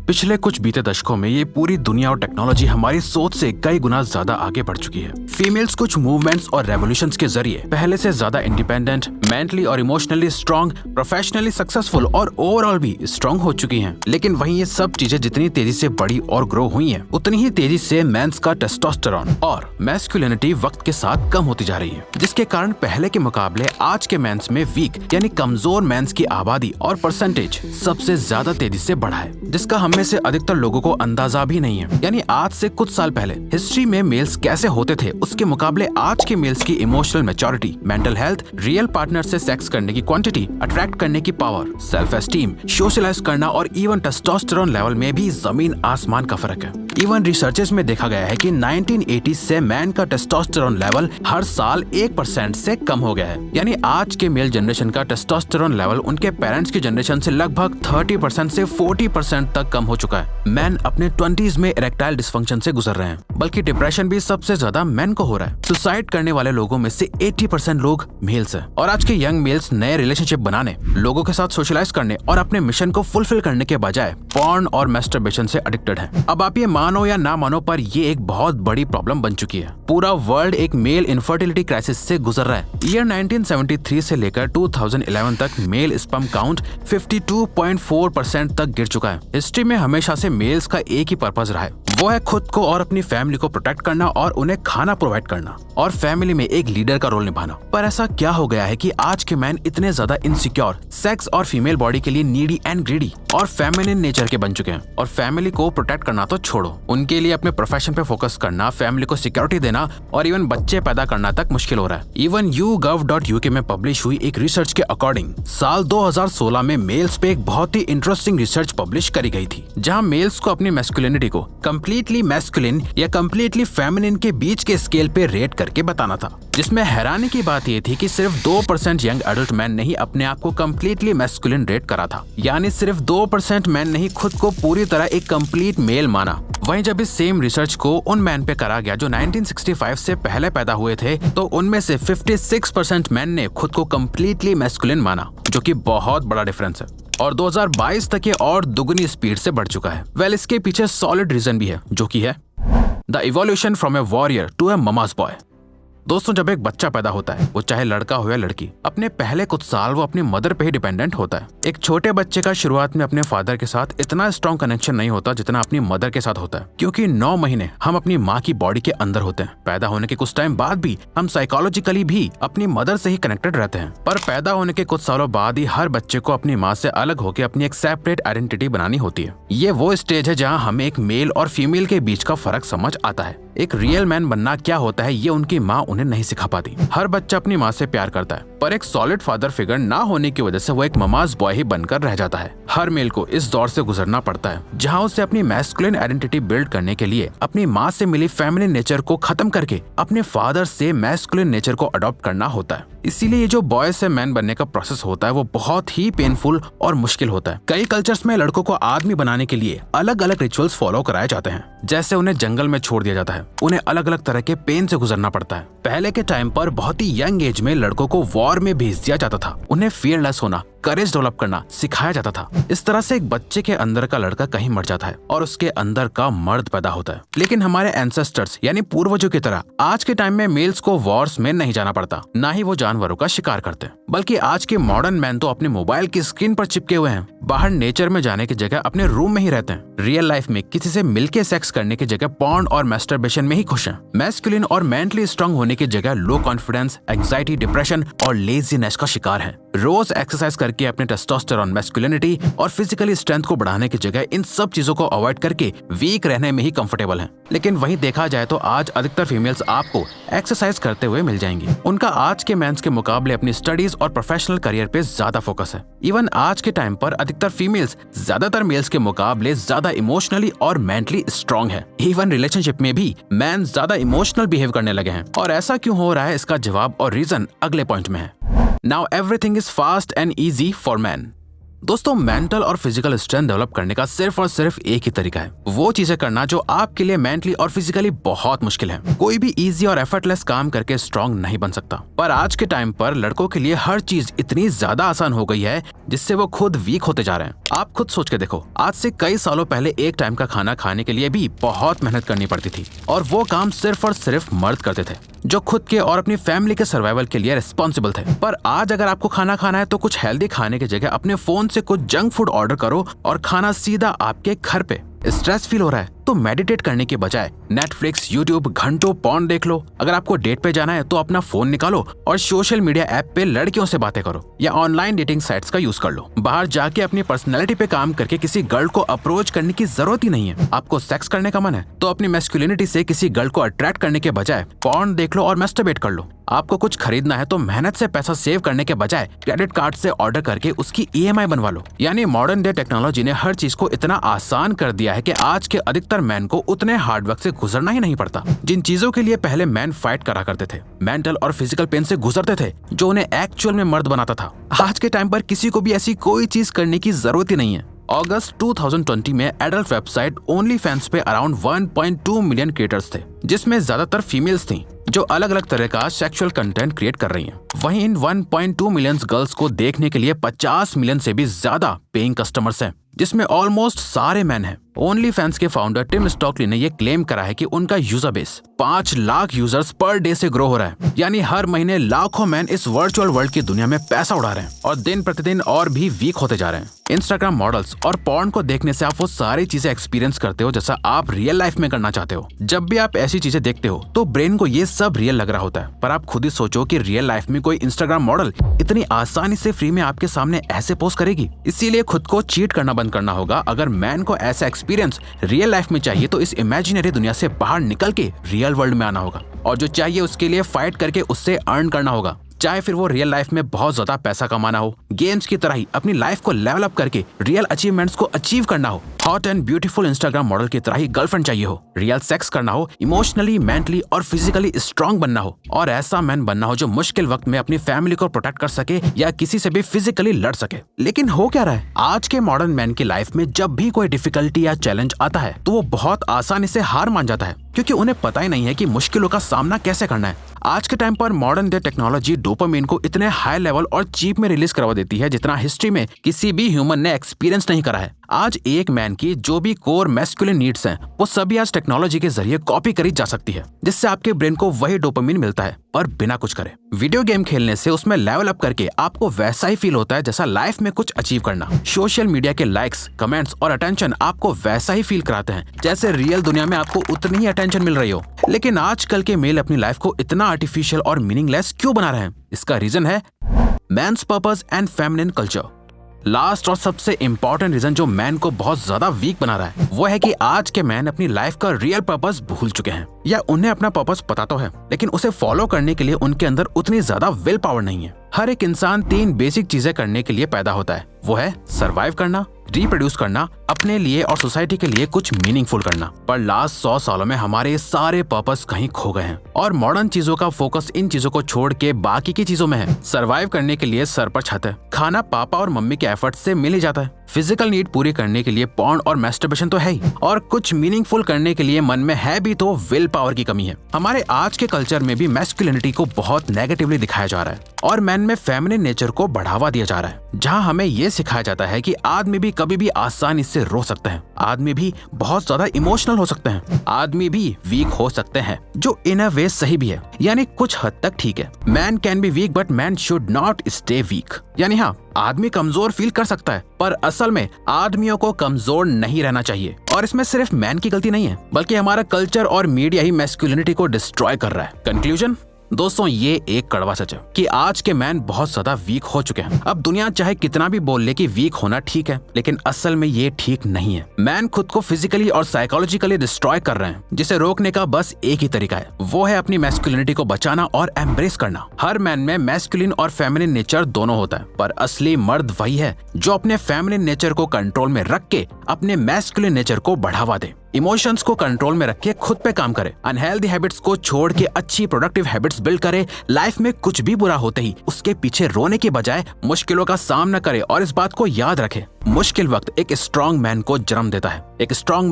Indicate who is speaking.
Speaker 1: पिछले कुछ बीते दशकों में ये पूरी दुनिया और टेक्नोलॉजी हमारी सोच से कई गुना ज्यादा आगे बढ़ चुकी है। फीमेल्स कुछ मूवमेंट्स और रेवोल्यूशंस के जरिए पहले से ज्यादा इंडिपेंडेंट, मेंटली और इमोशनली स्ट्रांग, प्रोफेशनली सक्सेसफुल और ओवरऑल भी स्ट्रांग हो चुकी हैं। लेकिन वहीं ये सब चीजें जितनी तेजी से बढ़ी और ग्रो हुई हैं, उतनी ही तेजी से मेंस का टेस्टोस्टेरोन और मैस्कुलिनिटी वक्त के साथ कम होती जा रही है, जिसके कारण पहले के मुकाबले आज के मेंस में वीक यानी कमजोर मेंस की आबादी और परसेंटेज सबसे ज्यादा तेजी से बढ़ा है, जिसका हम में से अधिकतर लोगों को अंदाजा भी नहीं है। यानी आज से कुछ साल पहले हिस्ट्री में मेल्स कैसे होते थे, उसके मुकाबले आज के मेल्स की emotional maturity, mental health, real partner से सेक्स करने की क्वांटिटी, अट्रैक्ट करने की पावर, सेल्फ एस्टीम, सोशलाइज करना और इवन टेस्टोस्टेरोन लेवल में भी जमीन आसमान का फर्क है। इवन रिसर्चेस में देखा गया है कि 1980 से मैन का टेस्टोस्टेरोन लेवल हर साल 1% से कम हो गया है। यानी आज के मेल जनरेशन का टेस्टोस्टेरोन लेवल उनके पेरेंट्स की जनरेशन से लगभग 30% से 40% तक कम हो चुका है। मैन अपने 20s में इरेक्टाइल डिसफंक्शन से गुजर रहे हैं, बल्कि डिप्रेशन भी सबसे ज्यादा मैन को हो रहा है। सुसाइड करने वाले लोगों में से 80% लोग मेल्स हैं। और आज के यंग मेल्स नए रिलेशनशिप बनाने, लोगों के साथ सोशलाइज करने और अपने मिशन को फुलफिल करने के बजाय पॉर्न और मैस्टरबेशन से एडिक्टेड है। अब आप ये मानो या ना मानो, पर ये एक बहुत बड़ी प्रॉब्लम बन चुकी है। पूरा वर्ल्ड एक मेल इनफर्टिलिटी क्राइसिस से गुजर रहा है। ईयर 1973 से लेकर 2011 तक मेल स्पर्म काउंट 52.4% तक गिर चुका है। हिस्ट्री में हमेशा से मेल्स का एक ही पर्पस रहा है, वो है खुद को और अपनी फैमिली को प्रोटेक्ट करना और उन्हें खाना प्रोवाइड करना और फैमिली में एक लीडर का रोल निभाना। पर ऐसा क्या हो गया है कि आज के मैन इतने ज्यादा इनसिक्योर, सेक्स और फीमेल बॉडी के लिए नीडी एंड ग्रीडी और फेमिनिन नेचर के बन चुके हैं। और फैमिली को प्रोटेक्ट करना तो छोड़ो, उनके लिए अपने प्रोफेशन पे फोकस करना, फैमिली को सिक्योरिटी देना और इवन बच्चे पैदा करना तक मुश्किल हो रहा है। इवन YouGov.UK में पब्लिश हुई एक रिसर्च के अकॉर्डिंग साल 2016 में मेल्स पे एक बहुत ही इंटरेस्टिंग रिसर्च पब्लिश करी गई थी, जहाँ मेल्स को अपनी मैस्कुलिनिटी को कंप्लीटली मैस्कुलिन या कंप्लीटली फेमिनिन के बीच के स्केल पे रेट करके बताना था। जिसमें हैरानी की बात ये थी कि सिर्फ 2% यंग एडल्ट मैन ने ही अपने आप को कंप्लीटली मैस्कुलिन रेट करा था। यानी सिर्फ 2% मैन ने ही खुद को पूरी तरह एक कंप्लीट मेल माना। वहीं जब इस सेम रिसर्च को उन मैन पे करा गया जो 1965 से पहले पैदा हुए थे, तो उनमें से 56% मैन ने खुद को कंप्लीटली मैस्कुलिन माना, जो कि बहुत बड़ा डिफरेंस है। और 2022 तक ये और दुगनी स्पीड से बढ़ चुका है। इसके पीछे सॉलिड रीजन भी है, जो कि है the evolution from a warrior to a mama's boy. दोस्तों, जब एक बच्चा पैदा होता है, वो चाहे लड़का हो या लड़की, अपने पहले कुछ साल वो अपनी मदर पे ही डिपेंडेंट होता है। एक छोटे बच्चे का शुरुआत में अपने फादर के साथ इतना स्ट्रॉन्ग कनेक्शन नहीं होता जितना अपनी मदर के साथ होता है, क्योंकि 9 महीने हम अपनी माँ की बॉडी के अंदर होते हैं। पैदा होने के कुछ टाइम बाद भी हम साइकोलॉजिकली भी अपनी मदर से ही कनेक्टेड रहते हैं। पर पैदा होने के कुछ सालों बाद ही हर बच्चे को अपनी माँ से अलग होकर अपनी एक सेपरेट आइडेंटिटी बनानी होती है। ये वो स्टेज है जहाँ हमें एक मेल और फीमेल के बीच का फर्क समझ आता है। एक रियल मैन बनना क्या होता है, ये उनकी माँ उन्हें नहीं सिखा पाती। हर बच्चा अपनी माँ से प्यार करता है, पर एक सॉलिड फादर फिगर ना होने की वजह से वो एक ममाज बॉय ही बनकर रह जाता है। हर मेल को इस दौर से गुजरना पड़ता है जहाँ उसे अपनी मैस्कुलिन आइडेंटिटी बिल्ड करने के लिए अपनी माँ से मिली फेमिनिन नेचर को खत्म करके अपने फादर से मैस्कुलिन नेचर को अडॉप्ट करना होता है। इसीलिए ये जो बॉय से मैन बनने का प्रोसेस होता है, वो बहुत ही पेनफुल और मुश्किल होता है। कई कल्चर्स में लड़कों को आदमी बनाने के लिए अलग अलग रिचुअल्स फॉलो कराए जाते हैं। जैसे उन्हें जंगल में छोड़ दिया जाता है, उन्हें अलग अलग तरह के पेन से गुजरना पड़ता है। पहले के टाइम पर बहुत ही यंग एज में लड़कों को वॉर में भेज दिया जाता था। उन्हें फियरलेस होना, करेज डेवलप करना सिखाया जाता था। इस तरह से एक बच्चे के अंदर का लड़का कहीं मर जाता है और उसके अंदर का मर्द पैदा होता है। लेकिन हमारे एंसेस्टर्स यानी पूर्वजों की तरह आज के टाइम में मेल्स को वॉर्स में नहीं जाना पड़ता, ना ही वो जानवरों का शिकार करते हैं। बल्कि आज के मॉडर्न मैन तो अपने मोबाइल की स्क्रीन पर चिपके हुए हैं। बाहर नेचर में जाने की जगह अपने रूम में ही रहते हैं। रियल लाइफ में किसी से मिलके सेक्स करने की जगह पॉर्न और मैस्टरबेशन में ही खुश हैं। मैस्कुलिन और मेंटली स्ट्रांग होने की जगह लो कॉन्फिडेंस, एंजाइटी, डिप्रेशन और लेजीनेस का शिकार हैं। रोज एक्सरसाइज करके अपने टेस्टोस्टेरोन, मैस्कुलिनिटी और फिजिकली स्ट्रेंथ को बढ़ाने की जगह इन सब चीजों को अवॉइड करके वीक रहने में ही कंफर्टेबल हैं। लेकिन वहीं देखा जाए तो आज अधिकतर फीमेल्स आपको एक्सरसाइज करते हुए मिल जाएंगी। उनका आज के मेंस के मुकाबले अपनी स्टडीज और प्रोफेशनल करियर पे ज्यादा फोकस है। इवन आज के टाइम पर अधिकतर फीमेल्स ज्यादातर मेल्स के मुकाबले ज्यादा इमोशनली और मेंटली स्ट्रांग है। इवन रिलेशनशिप में भी मैन ज्यादा इमोशनल बिहेव करने लगे हैं। और ऐसा क्यों हो रहा है, इसका जवाब और रीजन अगले पॉइंट में है। Now everything is fast and easy for men. दोस्तों, मेंटल और फिजिकल स्ट्रेंथ डेवलप करने का सिर्फ और सिर्फ एक ही तरीका है, वो चीजें करना जो आपके लिए मेंटली और फिजिकली बहुत मुश्किल है। कोई भी इजी और एफर्टलेस काम करके स्ट्रांग नहीं बन सकता, पर आज के टाइम पर लड़कों के लिए हर चीज इतनी ज्यादा आसान हो गई है जिससे वो खुद वीक होते जा रहे हैं। आप खुद सोच के देखो, आज से कई सालों पहले एक टाइम का खाना खाने के लिए भी बहुत मेहनत करनी पड़ती थी और वो काम सिर्फ और सिर्फ मर्द करते थे जो खुद के और अपनी फैमिली के सर्वाइवल के लिए रिस्पॉन्सिबल थे। पर आज अगर आपको खाना खाना है तो कुछ हेल्दी खाने की जगह अपने फोन से कुछ जंक फूड ऑर्डर करो और खाना सीधा आपके घर पे। स्ट्रेस फील हो रहा है तो मेडिटेट करने के बजाय नेटफ्लिक्स, यूट्यूब, घंटों पॉर्न देख लो। अगर आपको डेट पे जाना है तो अपना फोन निकालो और सोशल मीडिया ऐप पे लड़कियों से बातें करो या ऑनलाइन डेटिंग साइट्स का यूज कर लो। बाहर जाके अपनी पर्सनैलिटी पे काम करके किसी गर्ल को अप्रोच करने की जरूरत ही नहीं है। आपको सेक्स करने का मन है तो अपनी मैस्कुलिनिटी से किसी गर्ल को अट्रैक्ट करने के बजाय पॉर्न देख लो और मैस्टरबेट कर लो। आपको कुछ खरीदना है तो मेहनत से पैसा सेव करने के बजाय क्रेडिट कार्ड से ऑर्डर करके उसकी EMI बनवा लो। यानी मॉडर्न डे टेक्नोलॉजी ने हर चीज को इतना आसान कर दिया है कि आज के अधिकतर मैन को उतने हार्डवर्क से गुजरना ही नहीं पड़ता। जिन चीजों के लिए पहले मैन फाइट करा करते थे, मेंटल और फिजिकल पेन से गुजरते थे, जो उन्हें एक्चुअल में मर्द बनाता था, आज के टाइम पर किसी को भी ऐसी कोई चीज करने की जरूरत ही नहीं है। अगस्त 2020 में एडल्ट वेबसाइट OnlyFans पे अराउंड 1.2 मिलियन क्रिएटर्स थे, जिसमें ज्यादातर फीमेल्स थीं जो अलग अलग तरह का सेक्सुअल कंटेंट क्रिएट कर रही हैं। वहीं इन 1.2 मिलियन गर्ल्स को देखने के लिए 50 मिलियन से भी ज्यादा पेइंग कस्टमर्स हैं, जिसमें ऑलमोस्ट सारे मैन हैं। OnlyFans के फाउंडर टिम स्टॉकली ने ये क्लेम करा है कि उनका user base 5 lakh users per day से ग्रो हो रहा है। यानी हर महीने लाखों मैन इस वर्चुअल वर्ल्ड की दुनिया में पैसा उड़ा रहे हैं और दिन प्रतिदिन और भी वीक होते जा रहे हैं। इंस्टाग्राम मॉडल्स और पॉर्न को देखने से आप वो सारी चीजें एक्सपीरियंस करते हो जैसा आप रियल लाइफ में करना चाहते हो। जब भी आप ऐसी चीजें देखते हो तो ब्रेन को ये सब रियल लग रहा होता है, पर आप खुद ही सोचो कि रियल लाइफ में कोई इंस्टाग्राम मॉडल इतनी आसानी से फ्री में आपके सामने ऐसे पोस्ट करेगी। इसीलिए खुद को चीट करना बंद करना होगा। अगर मैन को ऐसा एक्सपीरियंस रियल लाइफ में चाहिए तो इस इमेजिनरी दुनिया से बाहर निकल के रियल वर्ल्ड में आना होगा और जो चाहिए उसके लिए फाइट करके उससे अर्न करना होगा, चाहे फिर वो रियल लाइफ में बहुत ज्यादा पैसा कमाना हो, गेम्स की तरह ही अपनी लाइफ को लेवल अप करके रियल अचीवमेंट्स को अचीव करना हो, hot and beautiful Instagram model की तरह ही गर्लफ्रेंड चाहिए हो, रियल सेक्स करना हो, इमोशनली, मेंटली और फिजिकली स्ट्रांग बनना हो और ऐसा मैन बनना हो जो मुश्किल वक्त में अपनी फैमिली को प्रोटेक्ट कर सके या किसी से भी फिजिकली लड़ सके। लेकिन हो क्या रहा है, आज के मॉडर्न मैन की लाइफ में जब भी कोई डिफिकल्टी या चैलेंज आता है तो वो बहुत आसानी से हार मान जाता है, क्योंकि उन्हें पता ही नहीं है कि मुश्किलों का सामना कैसे करना है। आज के टाइम पर मॉडर्न डे टेक्नोलॉजी डोपामिन को इतने हाई लेवल और चीप में रिलीज करवा देती है जितना हिस्ट्री में किसी भी ह्यूमन ने एक्सपीरियंस नहीं करा है। आज एक मैन की जो भी कोर मैस्कुलिन नीड्स हैं, वो सभी आज टेक्नोलॉजी के जरिए कॉपी करी जा सकती है, जिससे आपके ब्रेन को वही डोपामिन मिलता है पर बिना कुछ करे। वीडियो गेम खेलने से उसमें लेवल अप करके आपको वैसा ही फील होता है जैसा लाइफ में कुछ अचीव करना। सोशल मीडिया के लाइक्स, कमेंट्स और अटेंशन आपको वैसा ही फील कराते हैं जैसे रियल दुनिया में आपको उतनी ही अटेंशन मिल रही हो। लेकिन आजकल के मेल अपनी लाइफ को इतना आर्टिफिशियल और मीनिंगलेस क्यों बना रहे हैं? इसका रीजन है man's purpose and feminine culture. Last और सबसे इम्पोर्टेंट रीजन जो मैन को बहुत ज्यादा वीक बना रहा है वो है कि आज के मैन अपनी लाइफ का रियल पर्पस भूल चुके हैं, या उन्हें अपना पर्पस पता तो है लेकिन उसे फॉलो करने के लिए उनके अंदर उतनी ज्यादा विल पावर नहीं है। हर एक इंसान 3 बेसिक चीजें करने के लिए पैदा होता है, वो है सरवाइव करना, रिप्रोड्यूस करना, अपने लिए और सोसाइटी के लिए कुछ मीनिंगफुल करना। पर लास्ट 100 सालों में हमारे सारे पर्पस कहीं खो गए हैं और मॉडर्न चीजों का फोकस इन चीजों को छोड़ के बाकी की चीजों में है। सरवाइव करने के लिए सर पर छत है, खाना पापा और मम्मी के एफर्ट से मिल ही जाता है, फिजिकल नीड पूरी करने के लिए पॉर्न और मैस्टरबेशन तो है ही, और कुछ मीनिंगफुल करने के लिए मन में है भी तो विल पावर की कमी है। हमारे आज के कल्चर में भी मैस्कुलिनिटी को बहुत नेगेटिवली दिखाया जा रहा है और मैन में फेमिनिन नेचर को बढ़ावा दिया जा रहा है, जहाँ हमें ये सिखाया जाता है कि आदमी भी कभी भी आसानी से रो सकते हैं, आदमी भी बहुत ज्यादा इमोशनल हो सकते हैं, आदमी भी वीक हो सकते हैं, जो इन अ वे सही भी है, यानी कुछ हद तक ठीक है। Man can be weak but man should not stay weak. यानी हाँ, आदमी कमजोर फील कर सकता है पर असल में आदमियों को कमजोर नहीं रहना चाहिए। और इसमें सिर्फ मैन की गलती नहीं है बल्कि हमारा कल्चर और मीडिया ही मैस्कुलिनिटी को डिस्ट्रॉय कर रहा है। कंक्लूजन दोस्तों, ये एक कड़वा सच है कि आज के मैन बहुत ज्यादा वीक हो चुके हैं। अब दुनिया चाहे कितना भी बोल ले कि वीक होना ठीक है, लेकिन असल में ये ठीक नहीं है। मैन खुद को फिजिकली और साइकोलॉजिकली डिस्ट्रॉय कर रहे हैं, जिसे रोकने का बस एक ही तरीका है, वो है अपनी मैस्कुलिनिटी को बचाना और एम्ब्रेस करना। हर मैन में मैस्कुलिन और फेमिनिन नेचर दोनों होता है, पर असली मर्द वही है जो अपने फेमिनिन नेचर को कंट्रोल में रख के अपने मैस्कुलिन नेचर को बढ़ावा दे। इमोशंस को कंट्रोल में रख के खुद पे काम करे, अनहेल्दी हैबिट्स को छोड़ के अच्छी प्रोडक्टिव हैबिट्स बिल्ड करे। लाइफ में कुछ भी बुरा होते ही उसके पीछे रोने के बजाय मुश्किलों का सामना करे और इस बात को याद रखे, मुश्किल वक्त एक स्ट्रॉन्ग मैन को जन्म देता है। एक स्ट्रॉन्ग